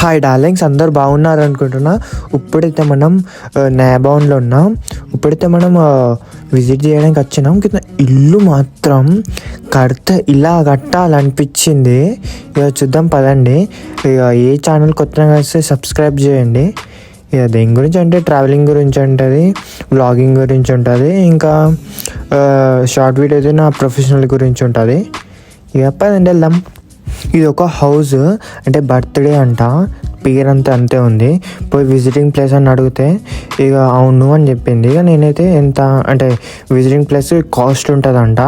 Hi darlings, అందరు బాగున్నారు అనుకుంటున్నా. ఇప్పుడైతే మనం నాబౌన్లో ఉన్నాం. ఇప్పుడైతే మనం విజిట్ చేయడానికి వచ్చినాం. కింద ఇల్లు మాత్రం ఇలా కట్టాలనిపించింది. ఇక చూద్దాం పదండి. ఇక ఏ ఛానల్ కొత్తగా వస్తే సబ్స్క్రైబ్ చేయండి. ఇక దేని గురించి అంటే ట్రావెలింగ్ గురించి ఉంటుంది, వ్లాగింగ్ గురించి ఉంటుంది, ఇంకా షార్ట్ వీడియో అయితే నా ప్రొఫెషనల్ గురించి ఉంటుంది. ఇక పదండి వెళ్దాం. ఇది ఒక హౌస్, అంటే బర్త్డే అంట, పేరంతా అంతే ఉంది. పోయి విజిటింగ్ ప్లేస్ అని అడిగితే ఇక అవును అని చెప్పింది. ఇక నేనైతే ఎంత అంటే విజిటింగ్ ప్లేస్ కాస్ట్ ఉంటుందంట,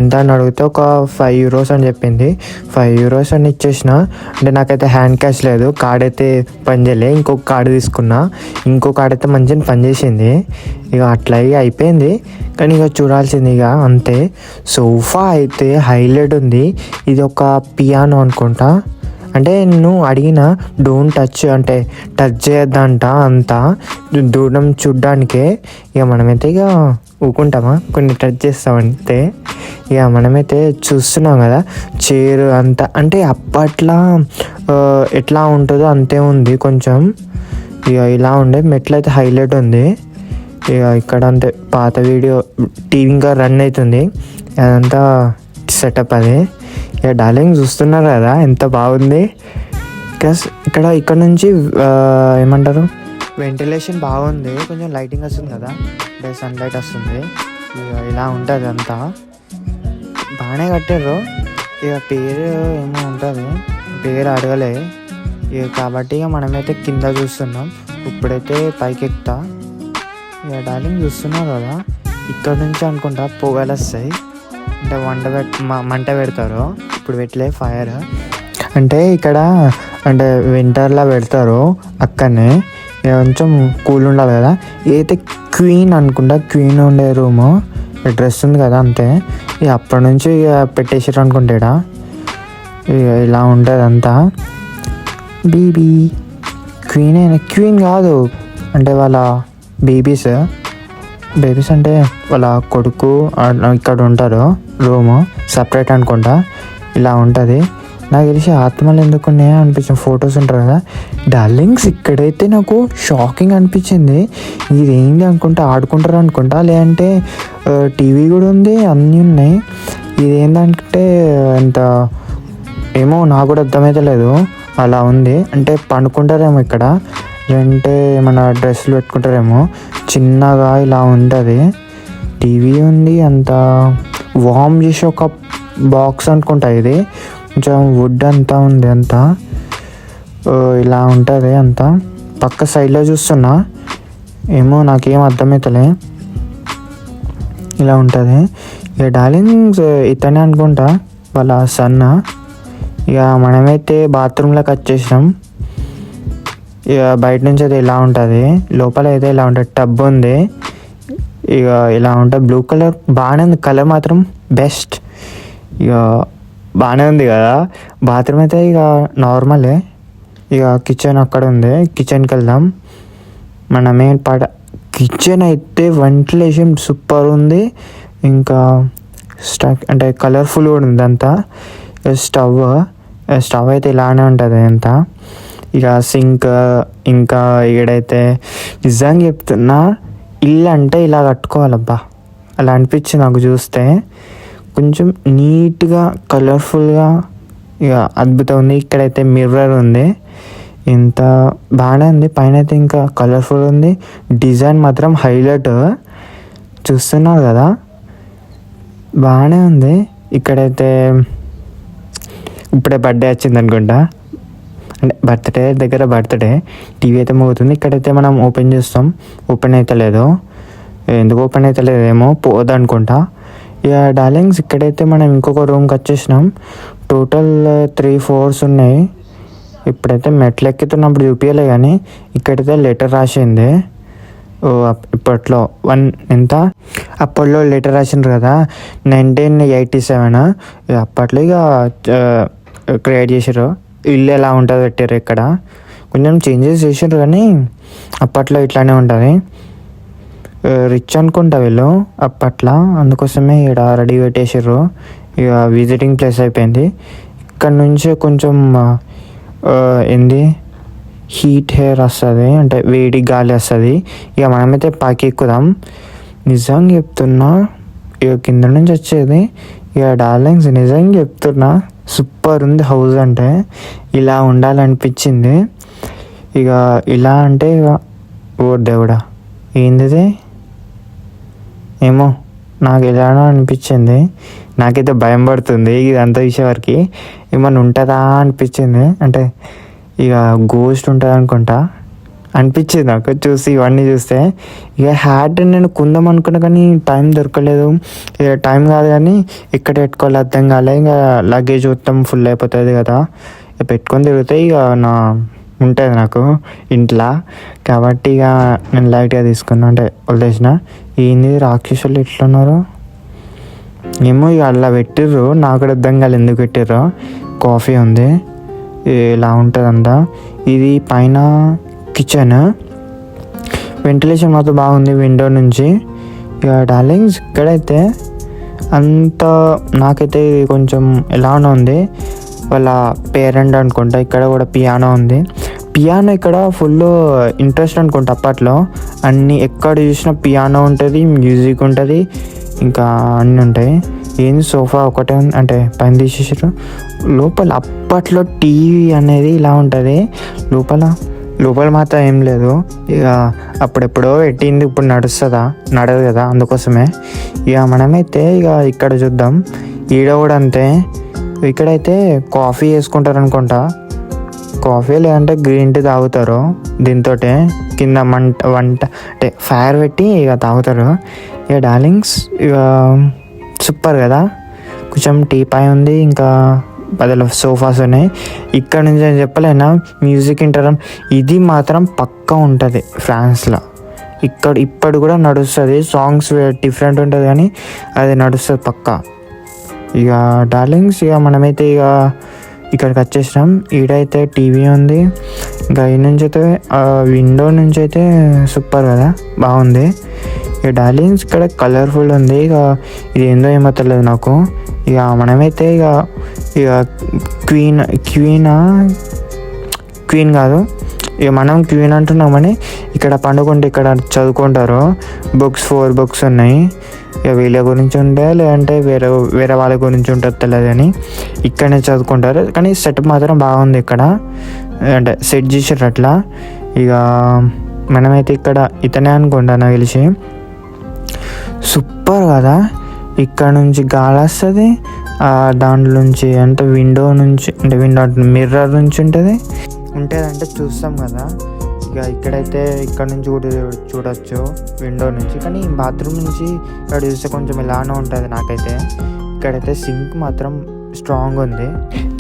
ఎంత అని అడిగితే ఒక €5 అని చెప్పింది. €5 అని ఇచ్చేసిన. అంటే నాకైతే హ్యాండ్ క్యాష్ లేదు, కార్డ్ అయితే పనిచేయలే. ఇంకొక కార్డు తీసుకున్నా, ఇంకో కార్డ్ అయితే మంచిగా పనిచేసింది. ఇక అట్లా అయిపోయింది. కానీ ఇక చూడాల్సింది ఇక అంతే. సోఫా అయితే హైలైట్ ఉంది. ఇది ఒక పియానో అనుకుంటా. అంటే నేను అడిగిన డోంట్ టచ్, అంటే టచ్ చేయొద్దంట, అంతా దూరం చూడ్డానికే. ఇక మనమైతే ఇక ఊకుంటామా, కొన్ని టచ్ చేస్తామంతే. ఇక మనమైతే చూస్తున్నాం కదా చైర్ అంతా, అంటే అప్పట్లో ఎట్లా ఉంటుందో అంతే ఉంది కొంచెం. ఇక ఇలా ఉండే మెట్లు అయితే హైలైట్ ఉంది. ఇక ఇక్కడ అంతే పాత వీడియో టీవీ ఇంకా రన్ అవుతుంది, అదంతా సెటప్ అది. ఇక డార్లింగ్ చూస్తున్నారు కదా ఎంత బాగుంది. ప్లస్ ఇక్కడ నుంచి ఏమంటారు, వెంటిలేషన్ బాగుంది, కొంచెం లైటింగ్ వస్తుంది కదా, అంటే సన్లైట్ వస్తుంది. ఇక ఇలా ఉంటుంది అంతా, బాగానే కట్టారు. ఇక పేరు ఏమో ఉంటుంది, పేరు అడగలే. ఇక కాబట్టి ఇక మనమైతే కింద చూస్తున్నాం. ఇప్పుడైతే పైకి ఎక్కుతా. ఇక డార్లింగ్ చూస్తున్నారు కదా, ఇక్కడ నుంచి అనుకుంటా పొగలు వస్తాయి, అంటే మంట పెడతారు. ఇప్పుడు పెట్టలే ఫైర్, అంటే ఇక్కడ అంటే వింటర్లో పెడతారు అక్కడనే. కొంచెం కూల్ ఉండాలి కదా. ఇదైతే క్వీన్ అనుకుంటా, క్వీన్ ఉండే రూము, డ్రెస్ ఉంది కదా అంతే. ఇక అప్పటి నుంచి ఇక పెట్టేసారు అనుకుంటా. ఇక ఇలా ఉంటుంది అంతా. బేబీ క్వీన్ కాదు, అంటే వాళ్ళ బేబీస్ అంటే వాళ్ళ కొడుకు ఇక్కడ ఉంటారు. రూము సపరేట్ అనుకుంటా. ఇలా ఉంటుంది. నాకు తెలిసి ఆత్మలు ఎందుకు ఉన్నాయో అనిపించింది, ఫొటోస్ ఉంటారు కదా. డార్లింగ్స్ ఇక్కడైతే నాకు షాకింగ్ అనిపించింది. ఇది ఏంటి అనుకుంటా, ఆడుకుంటారు అనుకుంటా, లేదంటే టీవీ కూడా ఉంది, అన్నీ ఉన్నాయి. ఇది ఏంటంటే అంత ఏమో నాకు కూడా అర్థమైతే లేదు, అలా ఉంది. అంటే పండుకుంటారేమో ఇక్కడ, లేదంటే ఏమైనా డ్రెస్సులు పెట్టుకుంటారేమో. చిన్నగా ఇలా ఉంటుంది. టీవీ ఉంది, అంత వార్మ్ చేసి ఒక బాక్స్ అనుకుంటా. ఇది కొంచెం వుడ్ అంతా ఉంది అంతా. ఇలా ఉంటుంది అంతా. పక్క సైడ్లో చూస్తున్నా, ఏమో నాకేం అర్థమవుతలే. ఇలా ఉంటుంది. ఇక డార్లింగ్స్ ఇతనే అనుకుంటా, వాళ్ళ సన్న. ఇక మనమైతే బాత్రూంలోకి వచ్చేసాం. ఇక బయట నుంచి అయితే ఇలా ఉంటుంది, లోపల అయితే ఇలా ఉంటుంది. టబ్ ఉంది. ఇక ఇలా ఉంటుంది. బ్లూ కలర్ బాగానే ఉంది, కలర్ మాత్రం బెస్ట్. ఇక బాగానే ఉంది కదా. బాత్రూమ్ అయితే ఇక నార్మలే. ఇక కిచెన్ అక్కడ ఉంది, కిచెన్కి వెళ్దాం. మనమే కిచెన్ అయితే వెంటిలేషన్ సూపర్ ఉంది. ఇంకా అంటే కలర్ఫుల్ కూడా ఉంది అంతా. స్టవ్ అయితే ఇలానే ఉంటుంది అంతా. ఇక సింక్, ఇంకా ఇక్కడైతే నిజంగా చెప్తున్నా, ఇల్లు అంటే ఇలా కట్టుకోవాలబ్బా, అలా అనిపించింది నాకు చూస్తే. కొంచెం నీట్గా కలర్ఫుల్గా, ఇక అద్భుతం ఉంది. ఇక్కడైతే మిర్రర్ ఉంది, ఇంత బాగానే ఉంది. పైన అయితే ఇంకా కలర్ఫుల్ ఉంది. డిజైన్ మాత్రం హైలైట్, చూస్తున్నారు కదా, బాగానే ఉంది. ఇక్కడైతే ఇప్పుడే బర్త్డే వచ్చింది అనుకుంటా, అంటే బర్త్డే టీవీ అయితే మోగుతుంది. ఇక్కడైతే మనం ఓపెన్ చేస్తాం, ఓపెన్ అయితే లేదు. ఎందుకు ఓపెన్ అయితే లేదేమో, పోదనుకుంటా. ఇక డార్లింగ్స్ ఇక్కడైతే మనం ఇంకొక రూమ్కి వచ్చేసినాం. టోటల్ 3 floors ఉన్నాయి. ఇప్పుడైతే మెట్లు ఎక్కుతున్నప్పుడు చూపించలే, కానీ ఇక్కడైతే లెటర్ రాసింది. ఇప్పట్లో ఎంత అప్పట్లో లెటర్ రాసిండ్రు కదా, 1987. అప్పట్లో ఇక క్రియేట్ చేసారు. ఇల్లు ఎలా ఉంటుంది పెట్టారు, ఇక్కడ కొంచెం చేంజెస్ చేసారు, కానీ అప్పట్లో ఇట్లానే ఉంటుంది. రిచ్ అనుకుంటా వీళ్ళు అప్పట్లో, అందుకోసమే ఇక్కడ రెడీ పెట్టేసారు. ఇక విజిటింగ్ ప్లేస్ అయిపోయింది. ఇక్కడ నుంచి కొంచెం ఏంది హీట్ హెయిర్ వస్తుంది, అంటే వేడి గాలి వస్తుంది. ఇక మనమైతే పైకి ఎక్కుదాం. నిజంగా చెప్తున్నా, ఇక కింద నుంచి వచ్చేది. ఇక డార్లింగ్స్ నిజంగా చెప్తున్నా, సూపర్ ఉంది హౌస్. అంటే ఇలా ఉండాలనిపించింది. ఇక ఇలా అంటే ఇక ఓ దేవుడా ఏంది ఏమో, నాకు ఎలానో అనిపించింది. నాకైతే భయం పడుతుంది ఇదంతా చూసేవారికి. ఏమన్నా ఉంటుందా అనిపించింది, అంటే ఇక గోస్ట్ ఉంటుంది అనుకుంటా అనిపించింది నాకు చూసి, ఇవన్నీ చూస్తే. ఇక హ్యాట్ నేను కొందాం అనుకున్నా కానీ టైం దొరకలేదు. ఇక టైం కాదు కానీ ఎక్కడ పెట్టుకోవాలి అర్థం కాలే. ఇంకా లగేజ్ మొత్తం ఫుల్ అయిపోతుంది కదా, ఇక పెట్టుకొని తిరిగితే ఇక నా ఉంటుంది నాకు ఇంట్లో. కాబట్టి ఇక నేను లైట్గా తీసుకున్నా, అంటే వదిలేసిన. ఏంది రాక్షసులు ఎట్లున్నారు ఏమో. ఇక అలా పెట్టిర్రు, నాకు కూడా అర్థం కాలేదు ఎందుకు పెట్టిర్రు. కాఫీ ఉంది, ఇలా ఉంటుందంతా. ఇది పైన కిచెన్, వెంటిలేషన్ మాత్రం బాగుంది విండో నుంచి. ఇక డార్లింగ్స్ ఇక్కడైతే అంత నాకైతే ఇది కొంచెం ఎలానో ఉంది. వాళ్ళ పేరెంట్ అనుకుంటా. ఇక్కడ కూడా పియానో ఉంది. పియానో ఇక్కడ ఫుల్ ఇంట్రెస్ట్ అనుకుంటా అప్పట్లో. అన్నీ ఎక్కడ చూసినా పియానో ఉంటుంది, మ్యూజిక్ ఉంటుంది, ఇంకా అన్నీ ఉంటాయి. ఏంది సోఫా ఒకటే ఉంది, అంటే పైన తీసేసారు. లోపల అప్పట్లో టీవీ అనేది ఇలా ఉంటుంది. లోపల మాత్రం ఏం లేదు. ఇక అప్పుడెప్పుడో పెట్టింది, ఇప్పుడు నడదు కదా, అందుకోసమే. ఇక మనమైతే ఇక ఇక్కడ చూద్దాం. ఈడ కూడా అంతే. ఇక్కడైతే కాఫీ వేసుకుంటారు అనుకుంటా, కాఫీ లేదంటే గ్రీన్ టీ తాగుతారు. దీంతో కింద వంట అంటే ఫైర్ పెట్టి ఇక తాగుతారు. ఇక డార్లింగ్స్ ఇక సూపర్ కదా. కొంచెం టీ పై ఉంది, ఇంకా బదులు సోఫాస్ ఉన్నాయి. ఇక్కడ నుంచి నేను చెప్పలేనా, మ్యూజిక్ వింటారు. ఇది మాత్రం పక్కా ఉంటుంది ఫ్రాన్స్లో. ఇప్పుడు కూడా నడుస్తుంది. సాంగ్స్ డిఫరెంట్ ఉంటుంది కానీ అది నడుస్తుంది పక్కా. ఇక డార్లింగ్స్ ఇక మనమైతే ఇక ఇక్కడికి వచ్చేసినాం. ఈడైతే టీవీ ఉంది. ఇంకా ఈ నుంచి అయితే విండో నుంచి అయితే సూపర్ కదా, బాగుంది. ఇక డార్లింగ్స్ ఇక్కడ కలర్ఫుల్ ఉంది. ఇక ఇది ఏందో ఏమో తెలియదు నాకు. ఇక మనమైతే ఇక క్వీన్ కాదు, ఇక మనం క్వీన్ అంటున్నామని ఇక్కడ పండుకుంటే ఇక్కడ చదువుకుంటారు. 4 బుక్స్ ఉన్నాయి. ఇక వీళ్ళ గురించి ఉంటే లేదంటే వేరే వాళ్ళ గురించి ఉంటుంది తెలియదని ఇక్కడనే చదువుకుంటారు. కానీ సెట్ మాత్రం బాగుంది ఇక్కడ, అంటే సెట్ చేసారు అట్లా. ఇక మనమైతే ఇక్కడ ఇతనే అనుకుంటా నాకు తెలిసి. సూపర్ కదా. ఇక్కడ నుంచి గాలి వస్తుంది, దాంట్లో నుంచి అంటే విండో మిర్రర్ నుంచి ఉంటుందంటే చూస్తాం కదా. ఇక ఇక్కడైతే ఇక్కడ నుంచి కూడా చూడొచ్చు విండో నుంచి. కానీ బాత్రూమ్ నుంచి ఇక్కడ చూస్తే కొంచెం ఇలానే ఉంటుంది నాకైతే. ఇక్కడైతే సింక్ మాత్రం స్ట్రాంగ్ ఉంది.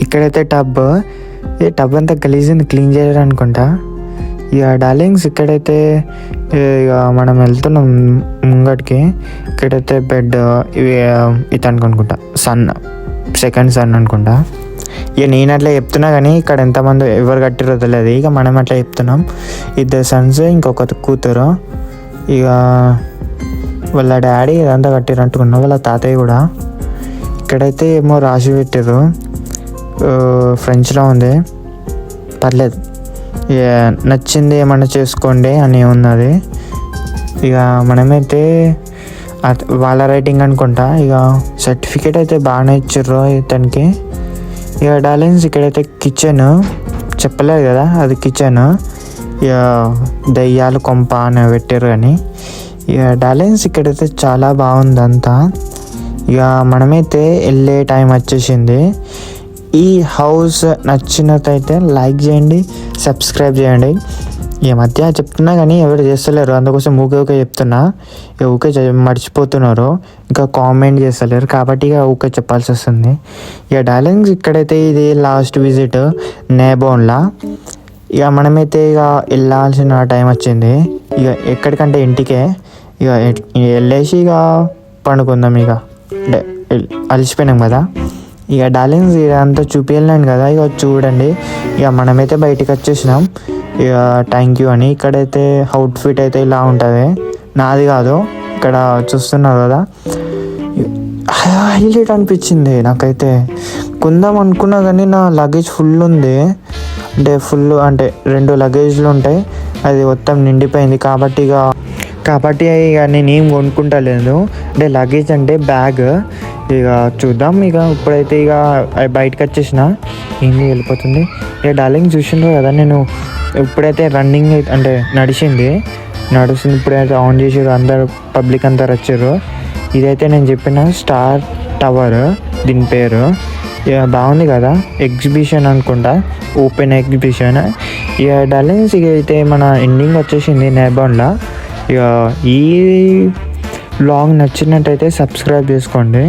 ఇక్కడైతే టబ్ అంతా గలీజ్ని క్లీన్ చేయరు అనుకుంటా. ఇక డార్లింగ్స్ ఇక్కడైతే ఇక మనం వెళ్తున్నాం ముంగటికి. ఇక్కడైతే బెడ్ ఇతనికి అనుకుంటా, సెకండ్ సన్ అనుకుంటా. ఇక నేను అట్లా చెప్తున్నా కానీ ఇక్కడ ఎంతమంది ఎవరు కట్టిరో తెలియదు. ఇక మనం అట్లా చెప్తున్నాం. 2 సన్స్, ఇంకొక కూతురు. ఇక వాళ్ళ డాడీ ఇదంతా కట్టిరు అంటున్నాం, వాళ్ళ తాతయ్య కూడా. ఇక్కడైతే ఏమో రాసి పెట్టారు, ఫ్రెంచ్లో ఉంది, పర్లేదు. ఇక నచ్చింది ఏమన్నా చేసుకోండి అని ఉన్నది. ఇక మనమైతే వాళ్ళ రైటింగ్ అనుకుంటా. ఇక సర్టిఫికేట్ అయితే బాగానే ఇచ్చారు ఇతనికి. ఇక డార్లింగ్స్ ఇక్కడైతే కిచెన్, చెప్పలేదు కదా అది కిచెన్. ఇక దయ్యాలు కొంప అని పెట్టారు కానీ. ఇక డార్లింగ్స్ ఇక్కడైతే చాలా బాగుంది అంతా. ఇక మనమైతే వెళ్ళే టైం వచ్చేసింది. ఈ హౌస్ నచ్చినట్టయితే లైక్ చేయండి, సబ్స్క్రైబ్ చేయండి. ఈ మధ్య చెప్తున్నా కానీ ఎవరు చేస్తలేరు, అందుకోసం ఊకే చెప్తున్నా. ఊకే మర్చిపోతున్నారు, ఇంకా కామెంట్ చేస్తలేరు. కాబట్టి ఇక ఊకే చెప్పాల్సి వస్తుంది. ఇక డార్లింగ్స్ ఇక్కడైతే ఇది లాస్ట్ విజిట్ నేబోన్లా. ఇక మనమైతే ఇక వెళ్ళాల్సిన టైం వచ్చింది. ఇక ఎక్కడికంటే ఇంటికే. ఇక వెళ్ళేసి ఇక పండుకుందాం. ఇక అలసిపోయినాం కదా. ఇక డార్లింగ్స్ ఇదంతా చూపించలేను కదా, ఇక చూడండి. ఇక మనమైతే బయటికి వచ్చేసినాం. ఇక థ్యాంక్ యూ అని. ఇక్కడైతే అవుట్ఫిట్ అయితే ఇలా ఉంటుంది, నాది కాదు. ఇక్కడ చూస్తున్నారు కదా, హైలైట్ అనిపించింది నాకైతే. కొందాం అనుకున్నా కానీ నా లగేజ్ ఫుల్ ఉంది, అంటే ఫుల్ అంటే 2 లగేజ్లు ఉంటాయి, అది మొత్తం నిండిపోయింది. కాబట్టి ఇక నేనేం కొనుక్కుంటలేదు. అంటే లగేజ్ అంటే బ్యాగ్. ఇక చూద్దాం. ఇక ఇప్పుడైతే ఇక బయటకు వచ్చేసిన. ఏంది వెళ్ళిపోతుంది ఇక డార్లింగ్. చూసిండ్రు కదా నేను ఇప్పుడైతే రన్నింగ్ అంటే నడుస్తుంది. ఇప్పుడైతే ఆన్ చేసి అందరు పబ్లిక్ అందరు వచ్చారు. ఇదైతే నేను చెప్పిన స్టార్ టవర్, దీని పేరు. ఇక బాగుంది కదా, ఎగ్జిబిషన్ అనుకుంటా, ఓపెన్ ఎగ్జిబిషన్. ఇక డార్లింగ్స్ ఇక అయితే మన ఎండింగ్ వచ్చేసింది నేబాన్లో. ఇక ఈ వ్లాగ్ నచ్చినట్టయితే సబ్స్క్రైబ్ చేసుకోండి.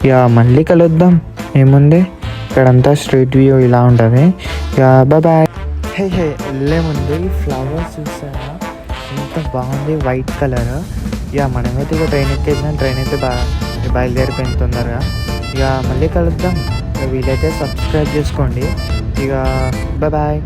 ఇక మళ్ళీ కలుద్దాం. ఏముంది, ఇక్కడంతా స్ట్రీట్ వ్యూ ఇలా ఉంటుంది. ఇక బాయ్. హే వెళ్ళే ముందు ఈ ఫ్లవర్స్ చూసారా, ఎంత బాగుంది, వైట్ కలర్. ఇక మనమైతే ఇక ట్రైన్ ఎక్కేసినాం. ట్రైన్ అయితే బయలుదేరిపోయింది తొందరగా. ఇక మళ్ళీ కలుద్దాం. వీలైతే సబ్స్క్రైబ్ చేసుకోండి. ఇక బాయ్.